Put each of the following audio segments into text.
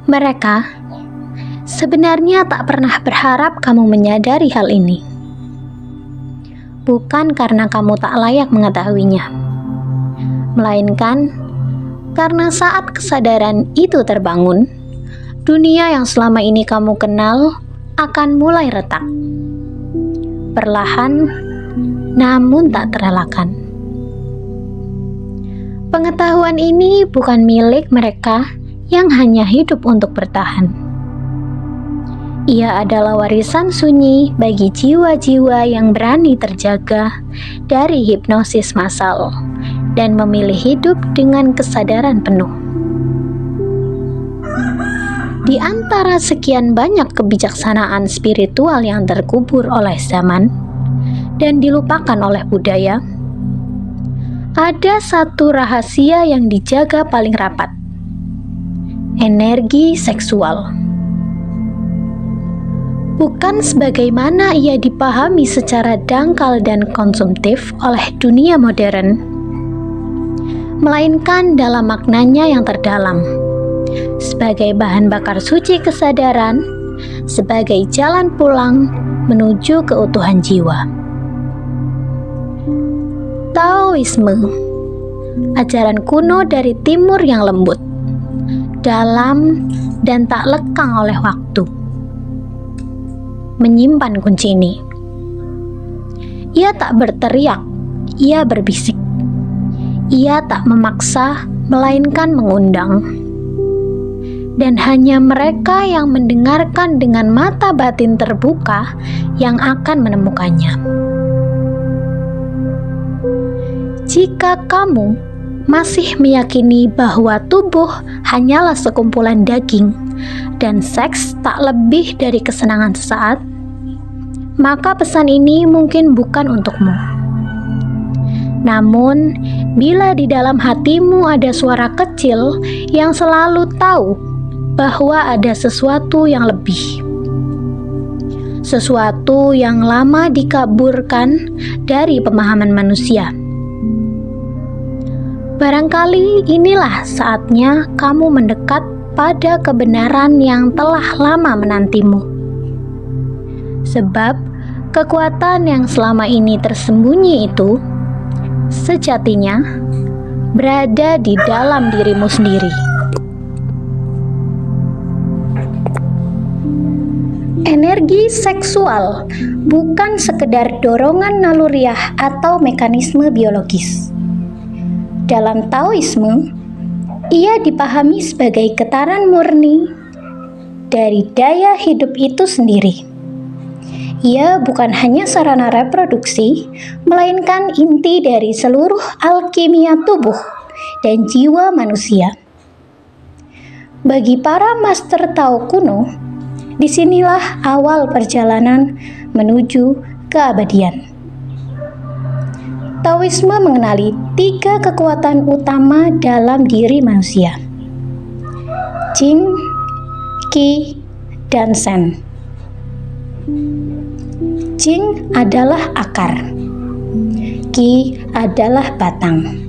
Mereka sebenarnya tak pernah berharap kamu menyadari hal ini. Bukan karena kamu tak layak mengetahuinya, melainkan karena saat kesadaran itu terbangun, dunia yang selama ini kamu kenal akan mulai retak. Perlahan, namun tak terelakkan. Pengetahuan ini bukan milik mereka yang hanya hidup untuk bertahan. Ia adalah warisan sunyi bagi jiwa-jiwa yang berani terjaga dari hipnosis massal dan memilih hidup dengan kesadaran penuh. Di antara sekian banyak kebijaksanaan spiritual yang terkubur oleh zaman dan dilupakan oleh budaya, ada satu rahasia yang dijaga paling rapat: energi seksual. Bukan sebagaimana ia dipahami secara dangkal dan konsumtif oleh dunia modern, melainkan dalam maknanya yang terdalam, sebagai bahan bakar suci kesadaran, sebagai jalan pulang menuju keutuhan jiwa. Taoisme, ajaran kuno dari timur yang lembut, dalam, dan tak lekang oleh waktu, menyimpan kunci ini. Ia tak berteriak, ia berbisik. Ia tak memaksa, melainkan mengundang. Dan hanya mereka yang mendengarkan dengan mata batin terbuka yang akan menemukannya. Jika kamu masih meyakini bahwa tubuh hanyalah sekumpulan daging dan seks tak lebih dari kesenangan sesaat, maka pesan ini mungkin bukan untukmu. Namun, bila di dalam hatimu ada suara kecil yang selalu tahu bahwa ada sesuatu yang lebih, sesuatu yang lama dikaburkan dari pemahaman manusia, barangkali inilah saatnya kamu mendekat pada kebenaran yang telah lama menantimu. Sebab kekuatan yang selama ini tersembunyi itu sejatinya berada di dalam dirimu sendiri. Energi seksual bukan sekedar dorongan naluriah atau mekanisme biologis. Dalam Taoisme, ia dipahami sebagai getaran murni dari daya hidup itu sendiri. Ia bukan hanya sarana reproduksi, melainkan inti dari seluruh alkimia tubuh dan jiwa manusia. Bagi para master Tao kuno, disinilah awal perjalanan menuju keabadian. Taoisme mengenali 3 kekuatan utama dalam diri manusia: Jing, Qi, dan Shen. Jing adalah akar, Qi adalah batang,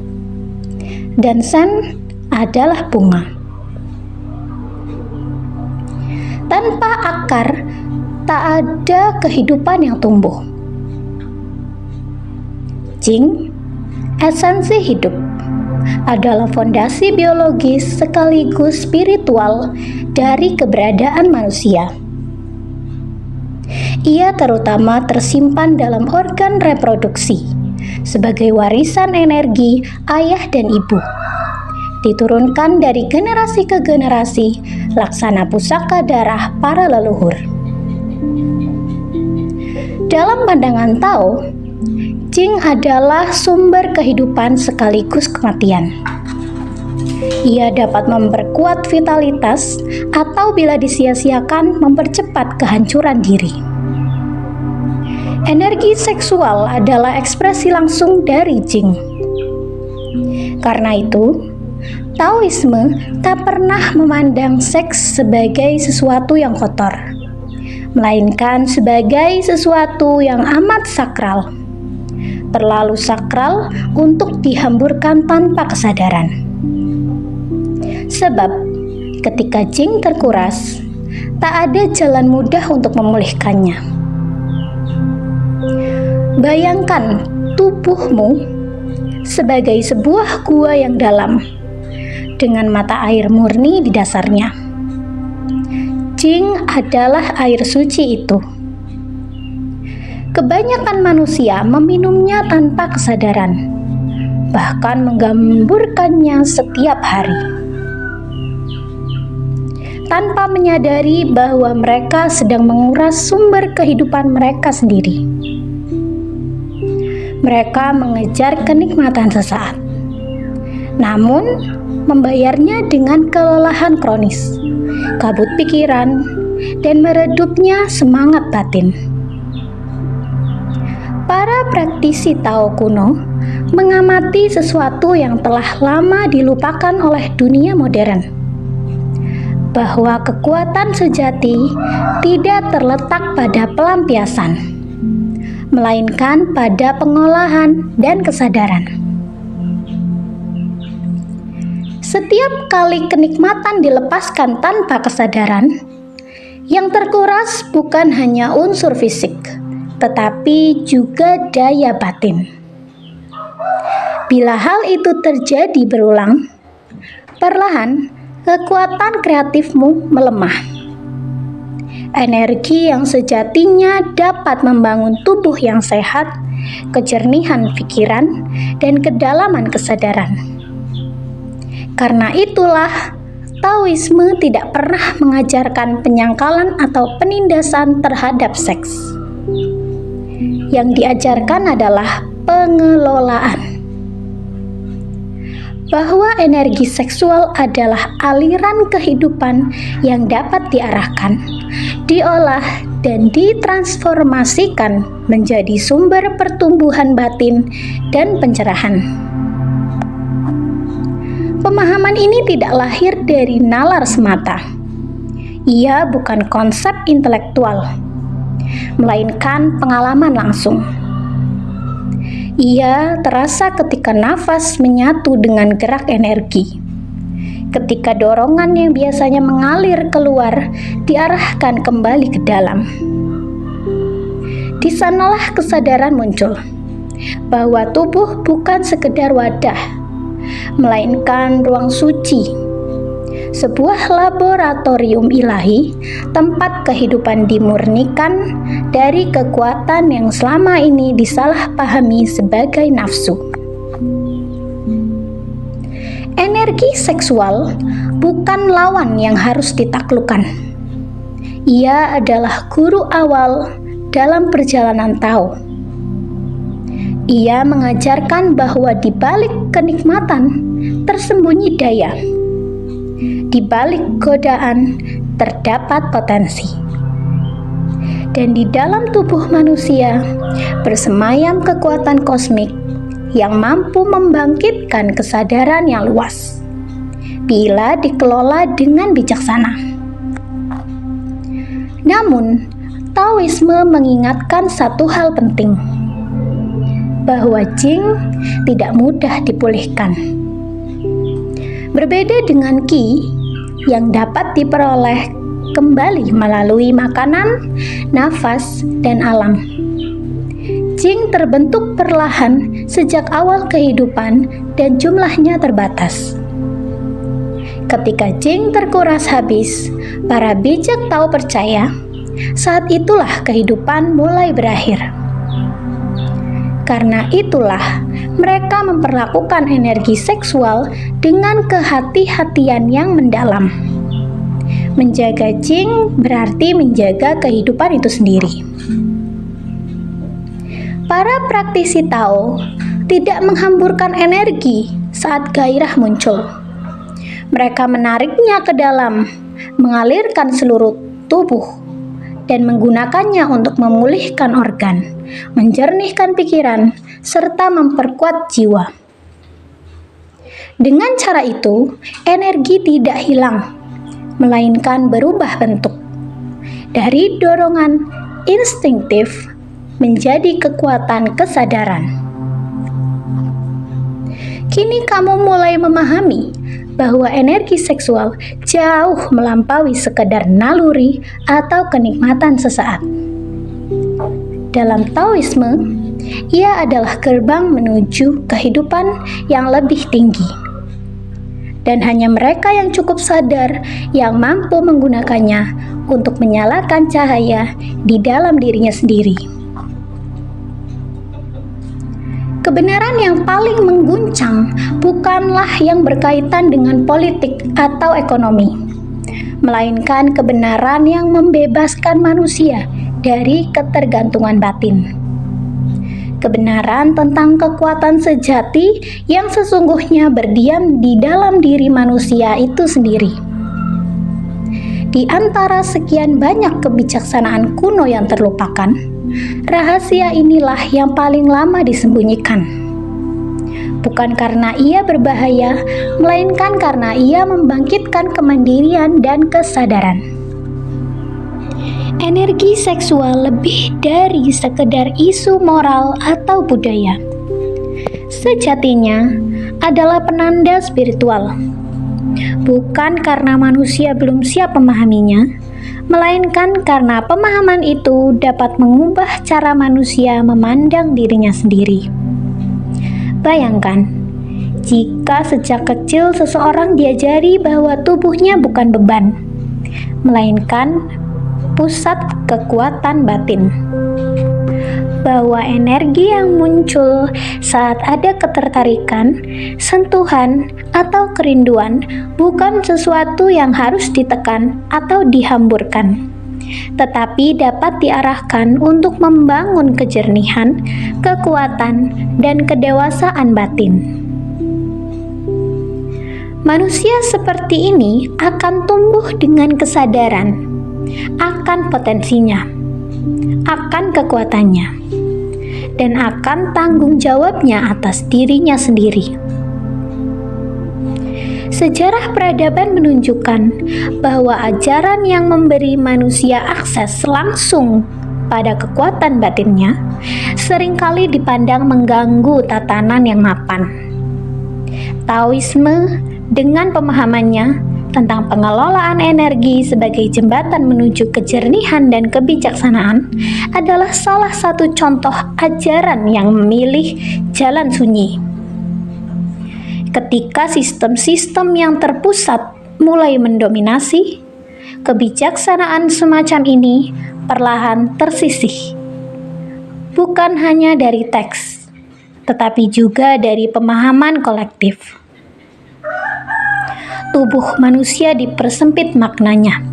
dan Shen adalah bunga. Tanpa akar, tak ada kehidupan yang tumbuh. Jing, esensi hidup, adalah fondasi biologis sekaligus spiritual dari keberadaan manusia. Ia terutama tersimpan dalam organ reproduksi sebagai warisan energi ayah dan ibu, diturunkan dari generasi ke generasi laksana pusaka darah para leluhur. Dalam pandangan Tao, Jing adalah sumber kehidupan sekaligus kematian. Ia dapat memperkuat vitalitas atau bila disia-siakan mempercepat kehancuran diri. Energi seksual adalah ekspresi langsung dari Jing. Karena itu, Taoisme tak pernah memandang seks sebagai sesuatu yang kotor, melainkan sebagai sesuatu yang amat sakral. Terlalu sakral untuk dihamburkan tanpa kesadaran. Sebab Ketika Jing terkuras, tak ada jalan mudah untuk memulihkannya. Bayangkan tubuhmu sebagai sebuah gua yang dalam, dengan mata air murni di dasarnya. Jing adalah air suci itu. Kebanyakan manusia meminumnya tanpa kesadaran, bahkan menggamburkannya setiap hari, tanpa menyadari bahwa mereka sedang menguras sumber kehidupan mereka sendiri. Mereka mengejar kenikmatan sesaat, namun membayarnya dengan kelelahan kronis, kabut pikiran, dan meredupnya semangat batin. Para praktisi Tao kuno mengamati sesuatu yang telah lama dilupakan oleh dunia modern, bahwa kekuatan sejati tidak terletak pada pelampiasan, melainkan pada pengolahan dan kesadaran. Setiap kali kenikmatan dilepaskan tanpa kesadaran, yang terkuras bukan hanya unsur fisik, tetapi juga daya batin. Bila hal itu terjadi berulang, perlahan kekuatan kreatifmu melemah. Energi yang sejatinya dapat membangun tubuh yang sehat, kejernihan pikiran, dan kedalaman kesadaran. Karena itulah, Taoisme tidak pernah mengajarkan penyangkalan atau penindasan terhadap seks. Yang diajarkan adalah pengelolaan. Bahwa energi seksual adalah aliran kehidupan yang dapat diarahkan, diolah, dan ditransformasikan menjadi sumber pertumbuhan batin dan pencerahan. Pemahaman ini tidak lahir dari nalar semata. Ia bukan konsep intelektual, melainkan pengalaman langsung. Ia terasa ketika nafas menyatu dengan gerak energi, ketika dorongan yang biasanya mengalir keluar diarahkan kembali ke dalam. Di sanalah kesadaran muncul bahwa tubuh bukan sekedar wadah, melainkan ruang suci, sebuah laboratorium ilahi, tempat kehidupan dimurnikan dari kekuatan yang selama ini disalahpahami sebagai nafsu. Energi seksual bukan lawan yang harus ditaklukkan. Ia adalah guru awal dalam perjalanan Tao. Ia mengajarkan bahwa di balik kenikmatan tersembunyi daya. Di balik godaan terdapat potensi. Dan di dalam tubuh manusia bersemayam kekuatan kosmik yang mampu membangkitkan kesadaran yang luas bila dikelola dengan bijaksana. Namun, Taoisme mengingatkan satu hal penting, bahwa Jing tidak mudah dipulihkan. Berbeda dengan Qi yang dapat diperoleh kembali melalui makanan, nafas, dan alam, Jing terbentuk perlahan sejak awal kehidupan dan jumlahnya terbatas. Ketika Jing terkuras habis, para bijak Tao percaya saat itulah kehidupan mulai berakhir. Karena itulah mereka memperlakukan energi seksual dengan kehati-hatian yang mendalam. Menjaga Jing berarti menjaga kehidupan itu sendiri. Para praktisi Tao tidak menghamburkan energi saat gairah muncul. Mereka menariknya ke dalam, mengalirkan seluruh tubuh, dan menggunakannya untuk memulihkan organ, menjernihkan pikiran, serta memperkuat jiwa. Dengan cara itu, energi tidak hilang, melainkan berubah bentuk. Dari dorongan instinktif menjadi kekuatan kesadaran. Kini kamu mulai memahami bahwa energi seksual jauh melampaui sekedar naluri atau kenikmatan sesaat. Dalam Taoisme, ia adalah gerbang menuju kehidupan yang lebih tinggi. Dan hanya mereka yang cukup sadar yang mampu menggunakannya untuk menyalakan cahaya di dalam dirinya sendiri. Kebenaran yang paling mengguncang bukanlah yang berkaitan dengan politik atau ekonomi, melainkan kebenaran yang membebaskan manusia dari ketergantungan batin. Kebenaran tentang kekuatan sejati yang sesungguhnya berdiam di dalam diri manusia itu sendiri. Di antara sekian banyak kebijaksanaan kuno yang terlupakan, rahasia inilah yang paling lama disembunyikan. Bukan karena ia berbahaya, melainkan karena ia membangkitkan kemandirian dan kesadaran. Energi seksual lebih dari sekedar isu moral atau budaya. Sejatinya adalah penanda spiritual. Bukan karena manusia belum siap memahaminya, melainkan karena pemahaman itu dapat mengubah cara manusia memandang dirinya sendiri. Bayangkan, jika sejak kecil seseorang diajari bahwa tubuhnya bukan beban, melainkan pusat kekuatan batin, bahwa energi yang muncul saat ada ketertarikan, sentuhan, atau kerinduan bukan sesuatu yang harus ditekan atau dihamburkan, tetapi dapat diarahkan untuk membangun kejernihan, kekuatan, dan kedewasaan batin. Manusia seperti ini akan tumbuh dengan kesadaran akan potensinya, akan kekuatannya, dan akan tanggung jawabnya atas dirinya sendiri. Sejarah peradaban menunjukkan bahwa ajaran yang memberi manusia akses langsung pada kekuatan batinnya seringkali dipandang mengganggu tatanan yang mapan. Taoisme dengan pemahamannya tentang pengelolaan energi sebagai jembatan menuju kejernihan dan kebijaksanaan adalah salah satu contoh ajaran yang memilih jalan sunyi. Ketika sistem-sistem yang terpusat mulai mendominasi, kebijaksanaan semacam ini perlahan tersisih. Bukan hanya dari teks, tetapi juga dari pemahaman kolektif. Tubuh manusia dipersempit maknanya,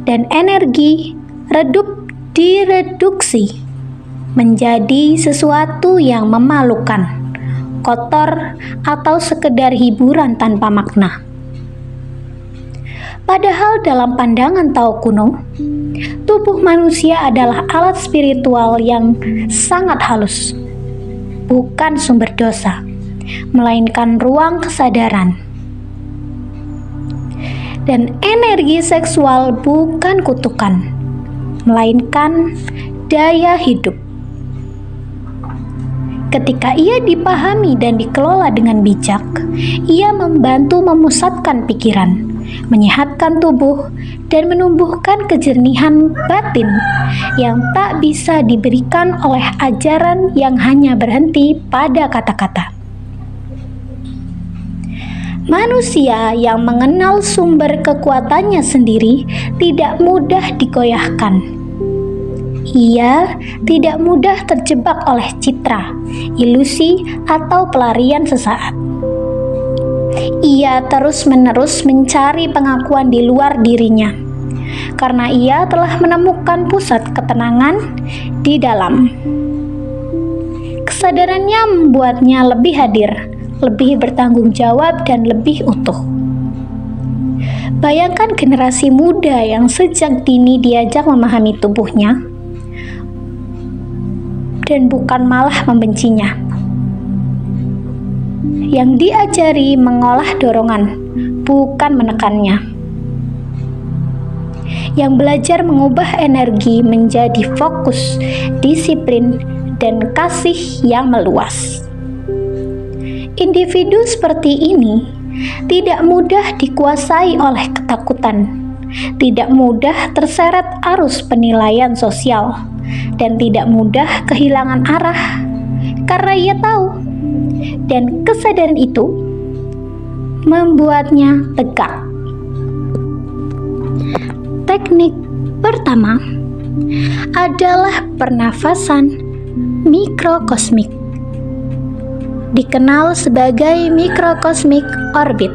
dan energi direduksi menjadi sesuatu yang memalukan, kotor, atau sekedar hiburan tanpa makna. Padahal dalam pandangan Tao kuno, tubuh manusia adalah alat spiritual yang sangat halus, bukan sumber dosa, melainkan ruang kesadaran. Dan energi seksual bukan kutukan, melainkan daya hidup. Ketika ia dipahami dan dikelola dengan bijak, ia membantu memusatkan pikiran, menyehatkan tubuh, dan menumbuhkan kejernihan batin yang tak bisa diberikan oleh ajaran yang hanya berhenti pada kata-kata. Manusia yang mengenal sumber kekuatannya sendiri tidak mudah digoyahkan. Ia tidak mudah terjebak oleh citra, ilusi, atau pelarian sesaat. Ia terus-menerus mencari pengakuan di luar dirinya, karena ia telah menemukan pusat ketenangan di dalam. Kesadarannya membuatnya lebih hadir, lebih bertanggung jawab, dan lebih utuh. Bayangkan generasi muda yang sejak dini diajak memahami tubuhnya dan bukan malah membencinya, yang diajari mengolah dorongan, bukan menekannya, yang belajar mengubah energi menjadi fokus, disiplin, dan kasih yang meluas. Individu seperti ini tidak mudah dikuasai oleh ketakutan, tidak mudah terseret arus penilaian sosial, dan tidak mudah kehilangan arah karena ia tahu, dan kesadaran itu membuatnya tegak. Teknik pertama adalah pernafasan mikrokosmik, dikenal sebagai mikrokosmik orbit.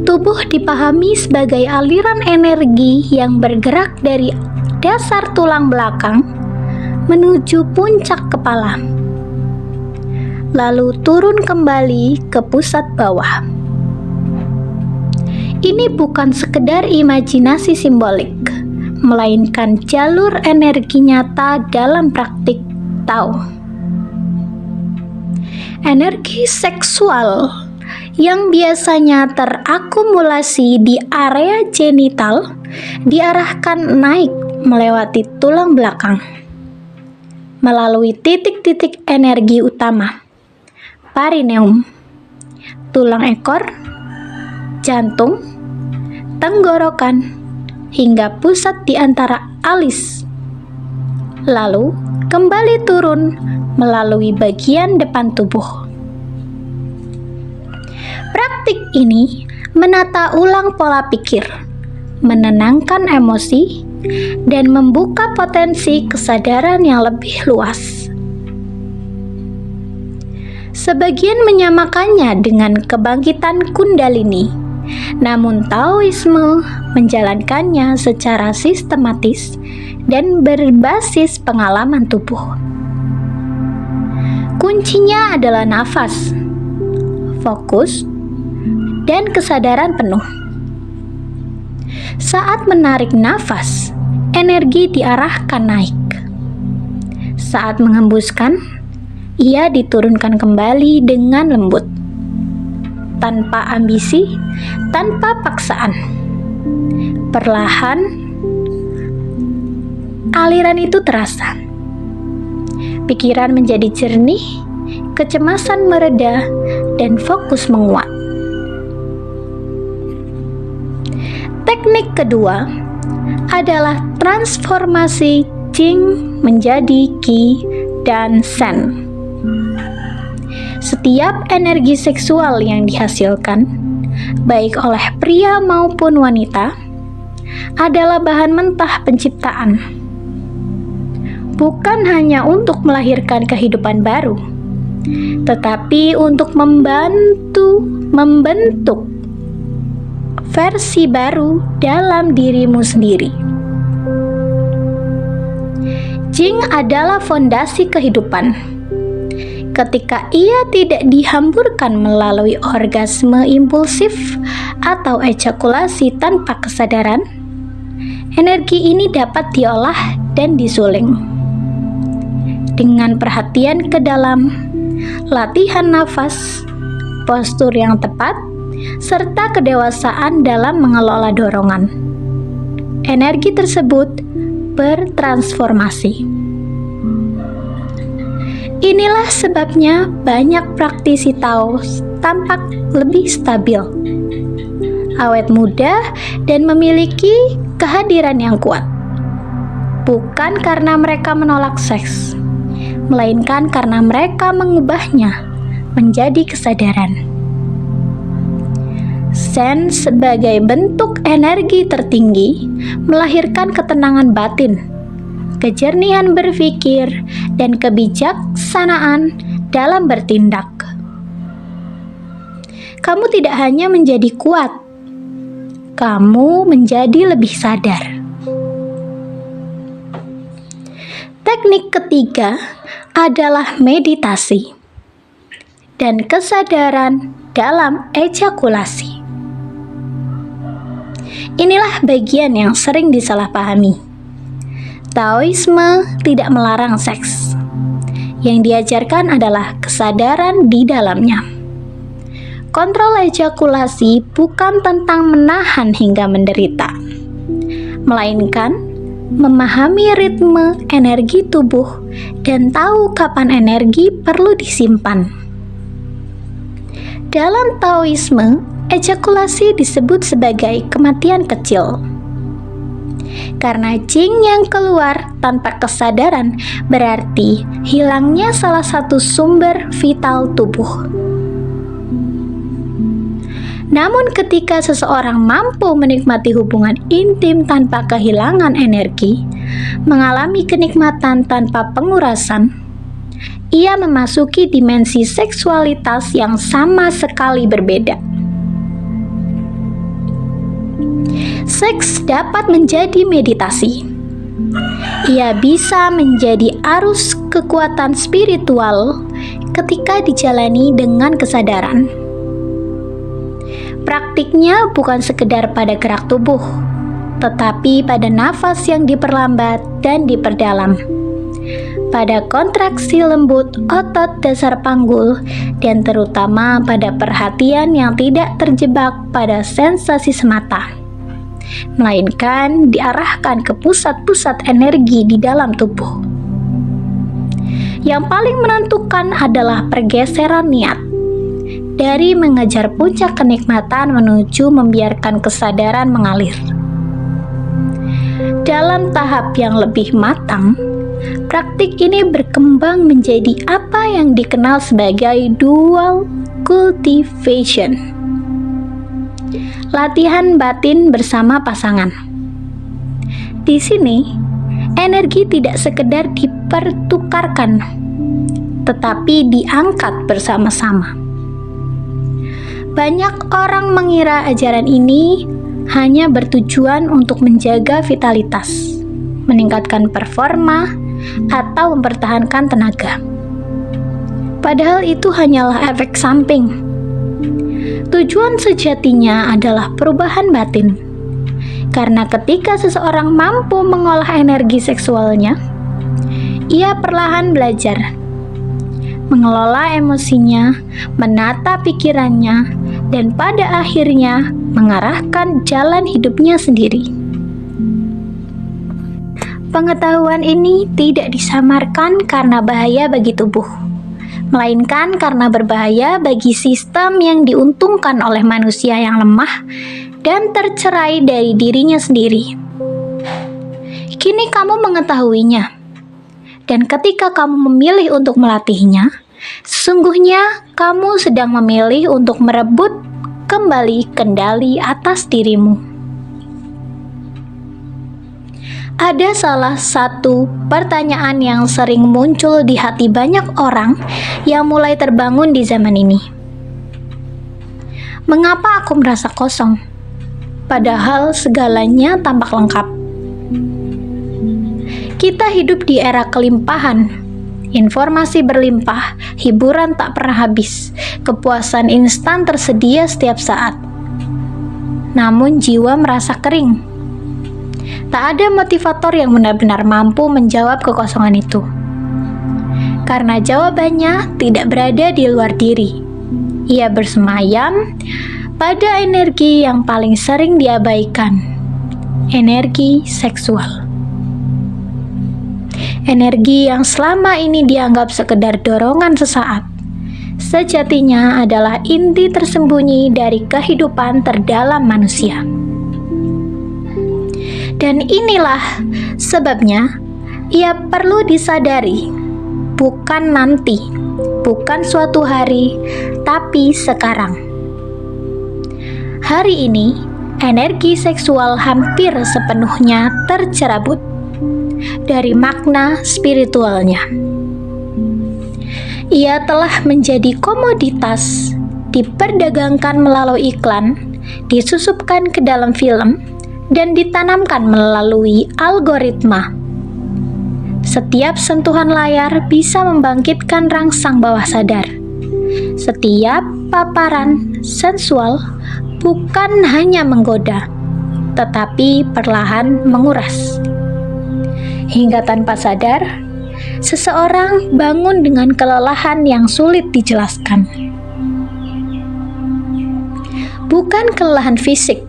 Tubuh dipahami sebagai aliran energi yang bergerak dari dasar tulang belakang menuju puncak kepala, lalu turun kembali ke pusat bawah. Ini bukan sekedar imajinasi simbolik, melainkan jalur energi nyata dalam praktik Tao. Energi seksual yang biasanya terakumulasi di area genital diarahkan naik melewati tulang belakang melalui titik-titik energi utama, perineum, tulang ekor, jantung, tenggorokan, hingga pusat di antara alis, lalu kembali turun melalui bagian depan tubuh. Praktik ini menata ulang pola pikir, menenangkan emosi, dan membuka potensi kesadaran yang lebih luas. Sebagian menyamakannya dengan kebangkitan Kundalini, namun Taoisme menjalankannya secara sistematis dan berbasis pengalaman tubuh. Kuncinya adalah nafas, fokus, dan kesadaran penuh. Saat menarik nafas, energi diarahkan naik. Saat menghembuskan, ia diturunkan kembali dengan lembut, tanpa ambisi, tanpa paksaan. Perlahan, aliran itu terasa. Pikiran menjadi jernih, kecemasan mereda, dan fokus menguat. Teknik kedua adalah transformasi Jing menjadi Qi dan Shen. Setiap energi seksual yang dihasilkan, baik oleh pria maupun wanita, adalah bahan mentah penciptaan. Bukan hanya untuk melahirkan kehidupan baru, tetapi untuk membentuk versi baru dalam dirimu sendiri. Jing adalah fondasi kehidupan. Ketika ia tidak dihamburkan melalui orgasme impulsif atau ejakulasi tanpa kesadaran, energi ini dapat diolah dan disuling. Dengan perhatian ke dalam, latihan nafas, postur yang tepat, serta kedewasaan dalam mengelola dorongan, energi tersebut bertransformasi. Inilah sebabnya banyak praktisi Tao tampak lebih stabil, awet muda, dan memiliki kehadiran yang kuat. Bukan karena mereka menolak seks, melainkan karena mereka mengubahnya menjadi kesadaran. Shen sebagai bentuk energi tertinggi melahirkan ketenangan batin, kejernihan berpikir, dan kebijaksanaan dalam bertindak. Kamu tidak hanya menjadi kuat, kamu menjadi lebih sadar. Teknik ketiga adalah meditasi dan kesadaran dalam ejakulasi. Inilah bagian yang sering disalahpahami. Taoisme tidak melarang seks. Yang diajarkan adalah kesadaran di dalamnya. Kontrol ejakulasi bukan tentang menahan hingga menderita, melainkan memahami ritme energi tubuh dan tahu kapan energi perlu disimpan. Dalam Taoisme, ejakulasi disebut sebagai kematian kecil. Karena jing yang keluar tanpa kesadaran berarti hilangnya salah satu sumber vital tubuh. Namun ketika seseorang mampu menikmati hubungan intim tanpa kehilangan energi, mengalami kenikmatan tanpa pengurasan, ia memasuki dimensi seksualitas yang sama sekali berbeda. Seks dapat menjadi meditasi. Ia bisa menjadi arus kekuatan spiritual ketika dijalani dengan kesadaran. Praktiknya bukan sekedar pada gerak tubuh, tetapi pada nafas yang diperlambat dan diperdalam, pada kontraksi lembut otot dasar panggul, dan terutama pada perhatian yang tidak terjebak pada sensasi semata, melainkan diarahkan ke pusat-pusat energi di dalam tubuh. Yang paling menentukan adalah pergeseran niat dari mengejar puncak kenikmatan menuju membiarkan kesadaran mengalir. Dalam tahap yang lebih matang, praktik ini berkembang menjadi apa yang dikenal sebagai dual cultivation, latihan batin bersama pasangan. Di sini, energi tidak sekedar dipertukarkan, tetapi diangkat bersama-sama. Banyak orang mengira ajaran ini hanya bertujuan untuk menjaga vitalitas, meningkatkan performa, atau mempertahankan tenaga. Padahal itu hanyalah efek samping. Tujuan sejatinya adalah perubahan batin. Karena ketika seseorang mampu mengolah energi seksualnya, ia perlahan belajar mengelola emosinya, menata pikirannya, dan pada akhirnya mengarahkan jalan hidupnya sendiri. Pengetahuan ini tidak disamarkan karena bahaya bagi tubuh, melainkan karena berbahaya bagi sistem yang diuntungkan oleh manusia yang lemah dan tercerai dari dirinya sendiri. Kini kamu mengetahuinya. Dan ketika kamu memilih untuk melatihnya, sesungguhnya kamu sedang memilih untuk merebut kembali kendali atas dirimu. Ada salah satu pertanyaan yang sering muncul di hati banyak orang yang mulai terbangun di zaman ini. Mengapa aku merasa kosong? Padahal segalanya tampak lengkap. Kita hidup di era kelimpahan, informasi berlimpah, hiburan tak pernah habis, kepuasan instan tersedia setiap saat. Namun jiwa merasa kering. Tak ada motivator yang benar-benar mampu menjawab kekosongan itu. Karena jawabannya tidak berada di luar diri. Ia bersemayam pada energi yang paling sering diabaikan, energi seksual. Energi yang selama ini dianggap sekedar dorongan sesaat, sejatinya adalah inti tersembunyi dari kehidupan terdalam manusia. Dan inilah sebabnya ia perlu disadari, bukan nanti, bukan suatu hari, tapi sekarang. Hari ini, energi seksual hampir sepenuhnya tercerabut dari makna spiritualnya. Ia telah menjadi komoditas, diperdagangkan melalui iklan, disusupkan ke dalam film, dan ditanamkan melalui algoritma. Setiap sentuhan layar bisa membangkitkan rangsang bawah sadar. Setiap paparan sensual bukan hanya menggoda, tetapi perlahan menguras. Hingga tanpa sadar, seseorang bangun dengan kelelahan yang sulit dijelaskan. Bukan kelelahan fisik,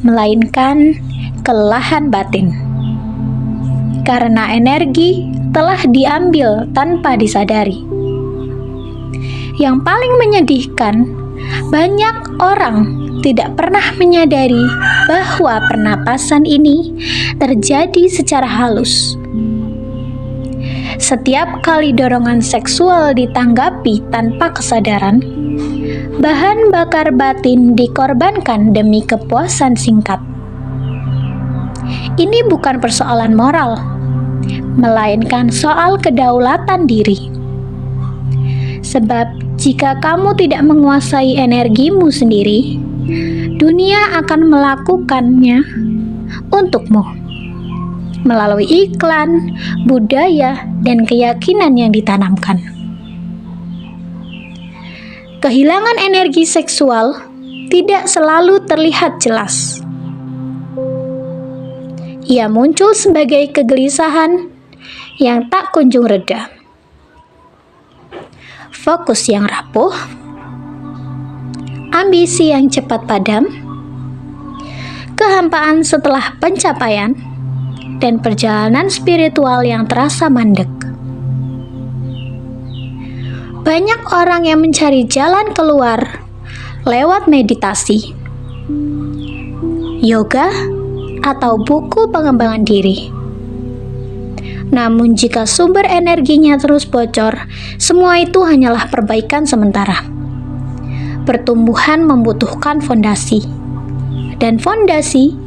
melainkan kelelahan batin. Karena energi telah diambil tanpa disadari. Yang paling menyedihkan, banyak orang tidak pernah menyadari bahwa pernapasan ini terjadi secara halus. Setiap kali dorongan seksual ditanggapi tanpa kesadaran, bahan bakar batin dikorbankan demi kepuasan singkat. Ini bukan persoalan moral, melainkan soal kedaulatan diri. Sebab jika kamu tidak menguasai energimu sendiri, dunia akan melakukannya untukmu melalui iklan, budaya, dan keyakinan yang ditanamkan. Kehilangan energi seksual tidak selalu terlihat jelas. Ia muncul sebagai kegelisahan yang tak kunjung reda, fokus yang rapuh, ambisi yang cepat padam, kehampaan setelah pencapaian, dan perjalanan spiritual yang terasa mandek. Banyak orang yang mencari jalan keluar lewat meditasi, yoga, atau buku pengembangan diri. Namun jika sumber energinya terus bocor, semua itu hanyalah perbaikan sementara. Pertumbuhan membutuhkan fondasi, dan fondasi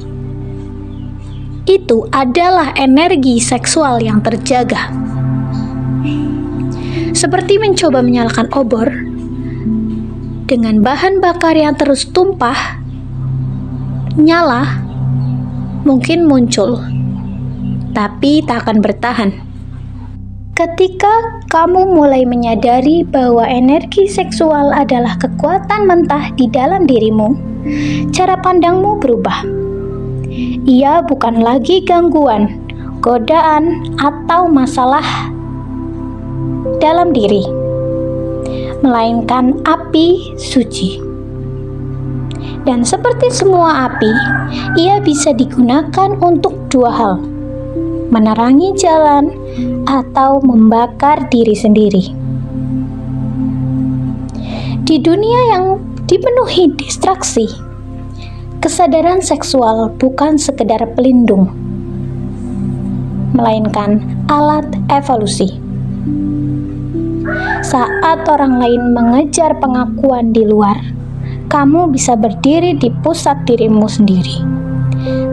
itu adalah energi seksual yang terjaga. Seperti mencoba menyalakan obor dengan bahan bakar yang terus tumpah, nyala mungkin muncul, tapi tak akan bertahan. Ketika kamu mulai menyadari bahwa energi seksual adalah kekuatan mentah di dalam dirimu, cara pandangmu berubah. Ia bukan lagi gangguan, godaan, atau masalah dalam diri, melainkan api suci. Dan seperti semua api, ia bisa digunakan untuk dua hal: menerangi jalan atau membakar diri sendiri. Di dunia yang dipenuhi distraksi, kesadaran seksual bukan sekedar pelindung, melainkan alat evolusi. Saat orang lain mengejar pengakuan di luar, kamu bisa berdiri di pusat dirimu sendiri,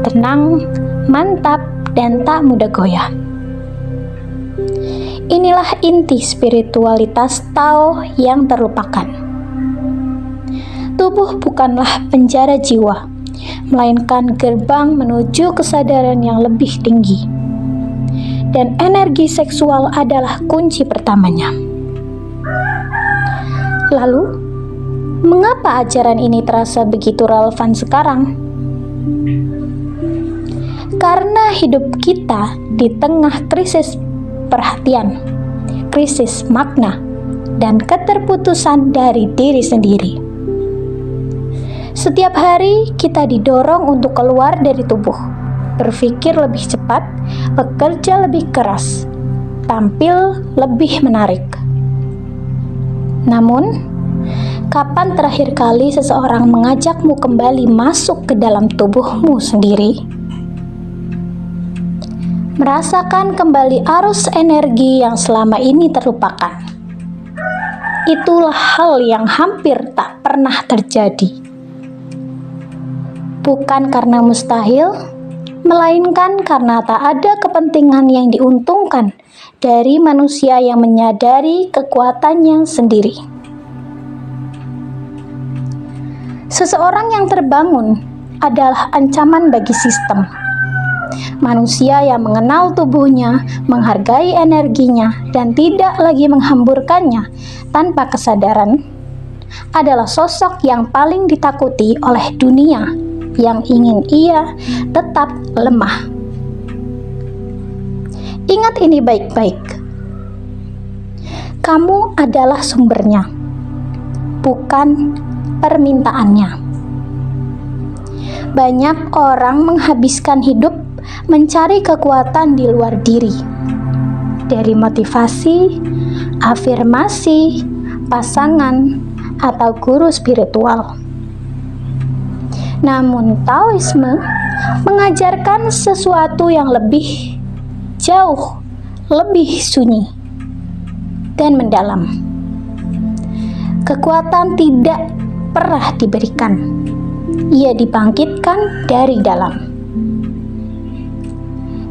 tenang, mantap, dan tak mudah goyah. Inilah inti spiritualitas Tao yang terlupakan. Tubuh bukanlah penjara jiwa, melainkan gerbang menuju kesadaran yang lebih tinggi. Dan energi seksual adalah kunci pertamanya. Lalu, mengapa ajaran ini terasa begitu relevan sekarang? Karena hidup kita di tengah krisis perhatian, krisis makna, dan keterputusan dari diri sendiri. Setiap hari kita didorong untuk keluar dari tubuh, berpikir lebih cepat, bekerja lebih keras, tampil lebih menarik. Namun, kapan terakhir kali seseorang mengajakmu kembali masuk ke dalam tubuhmu sendiri? Merasakan kembali arus energi yang selama ini terlupakan. Itulah hal yang hampir tak pernah terjadi. Bukan karena mustahil, melainkan karena tak ada kepentingan yang diuntungkan dari manusia yang menyadari kekuatannya sendiri. Seseorang yang terbangun adalah ancaman bagi sistem. Manusia yang mengenal tubuhnya, menghargai energinya, dan tidak lagi menghamburkannya tanpa kesadaran adalah sosok yang paling ditakuti oleh dunia yang ingin ia tetap lemah. Ingat ini baik-baik. Kamu adalah sumbernya, bukan permintaannya. Banyak orang menghabiskan hidup mencari kekuatan di luar diri, dari motivasi, afirmasi, pasangan, atau guru spiritual. Namun Taoisme mengajarkan sesuatu yang jauh lebih sunyi dan mendalam. Kekuatan tidak pernah diberikan, ia dibangkitkan dari dalam.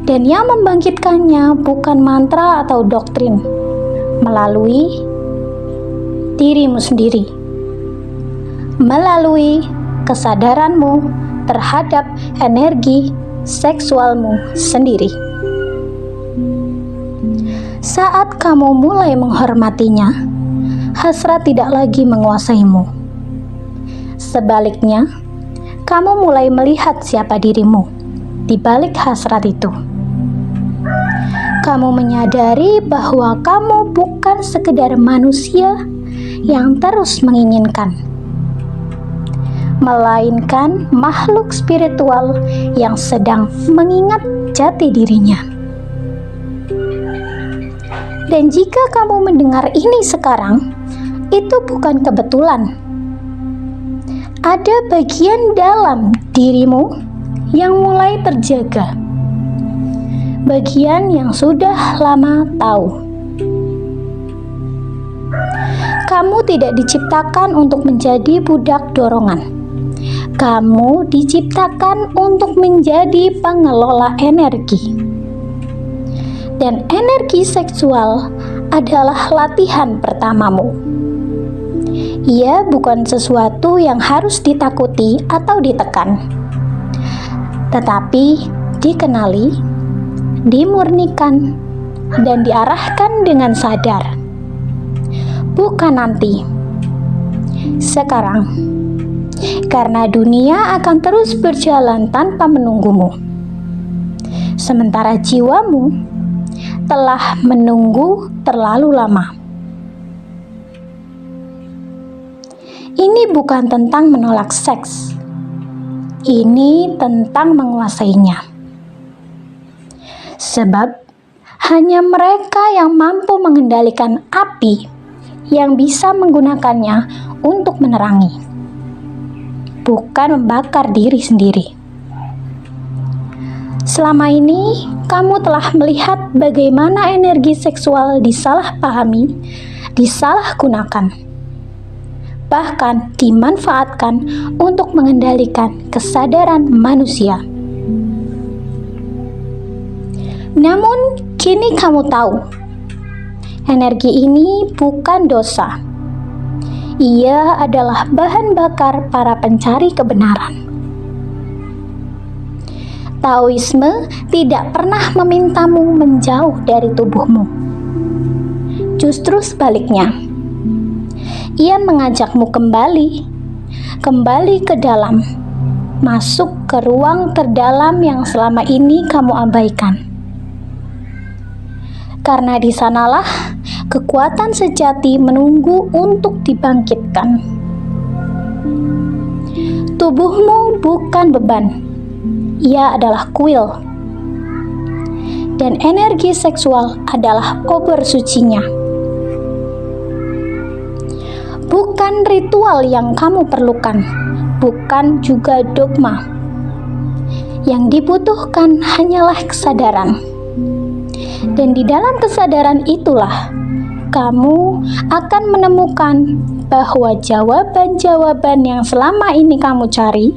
Dan yang membangkitkannya bukan mantra atau doktrin, melalui dirimu sendiri, melalui kesadaranmu terhadap energi seksualmu sendiri. Saat kamu mulai menghormatinya, hasrat tidak lagi menguasaimu. Sebaliknya, kamu mulai melihat siapa dirimu di balik hasrat itu. Kamu menyadari bahwa kamu bukan sekedar manusia yang terus menginginkan, melainkan makhluk spiritual yang sedang mengingat jati dirinya. Dan jika kamu mendengar ini sekarang, itu bukan kebetulan. Ada bagian dalam dirimu yang mulai terjaga. Bagian yang sudah lama tahu. Kamu tidak diciptakan untuk menjadi budak dorongan. Kamu diciptakan untuk menjadi pengelola energi. Dan energi seksual adalah latihan pertamamu. Ia bukan sesuatu yang harus ditakuti atau ditekan, tetapi dikenali, dimurnikan, dan diarahkan dengan sadar. Bukan nanti, sekarang, karena dunia akan terus berjalan tanpa menunggumu. Sementara jiwamu telah menunggu terlalu lama. Ini bukan tentang menolak seks. Ini tentang menguasainya. Sebab hanya mereka yang mampu mengendalikan api yang bisa menggunakannya untuk menerangi, bukan membakar diri sendiri. Selama ini, kamu telah melihat bagaimana energi seksual disalahpahami, disalahgunakan, bahkan dimanfaatkan untuk mengendalikan kesadaran manusia. Namun, kini kamu tahu, energi ini bukan dosa. Ia adalah bahan bakar para pencari kebenaran. Taoisme tidak pernah memintamu menjauh dari tubuhmu. Justru sebaliknya, ia mengajakmu kembali ke dalam, masuk ke ruang terdalam yang selama ini kamu abaikan. Karena di sanalah kekuatan sejati menunggu untuk dibangkitkan. Tubuhmu bukan beban. Ia adalah kuil, dan energi seksual adalah obor sucinya. Bukan ritual yang kamu perlukan, bukan juga dogma. Yang dibutuhkan hanyalah kesadaran. Dan di dalam kesadaran itulah kamu akan menemukan bahwa jawaban-jawaban yang selama ini kamu cari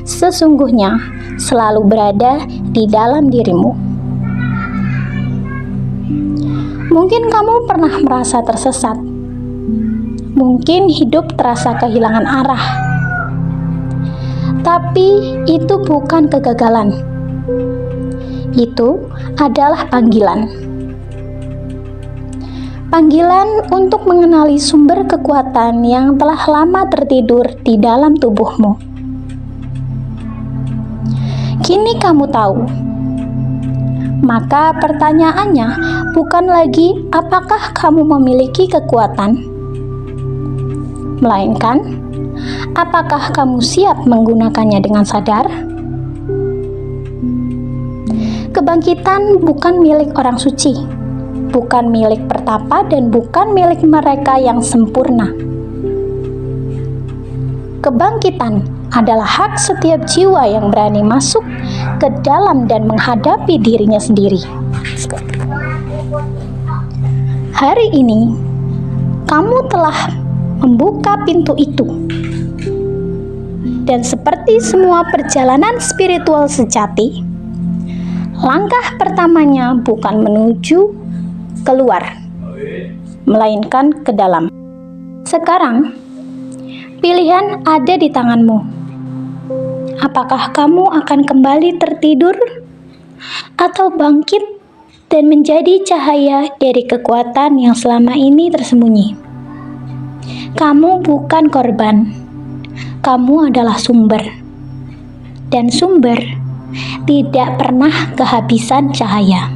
sesungguhnya selalu berada di dalam dirimu. Mungkin kamu pernah merasa tersesat. Mungkin hidup terasa kehilangan arah. Tapi itu bukan kegagalan. Itu adalah panggilan. Panggilan untuk mengenali sumber kekuatan yang telah lama tertidur di dalam tubuhmu. Kini kamu tahu. Maka pertanyaannya bukan lagi apakah kamu memiliki kekuatan, melainkan apakah kamu siap menggunakannya dengan sadar? Kebangkitan bukan milik orang suci, bukan milik pertapa dan bukan milik mereka yang sempurna. Kebangkitan adalah hak setiap jiwa yang berani masuk ke dalam dan menghadapi dirinya sendiri. Hari ini, kamu telah membuka pintu itu. Dan seperti semua perjalanan spiritual sejati, langkah pertamanya bukan menuju keluar, melainkan ke dalam. Sekarang, pilihan ada di tanganmu. Apakah kamu akan kembali tertidur atau bangkit dan menjadi cahaya dari kekuatan yang selama ini tersembunyi? Kamu bukan korban, kamu adalah sumber. Dan sumber tidak pernah kehabisan cahaya.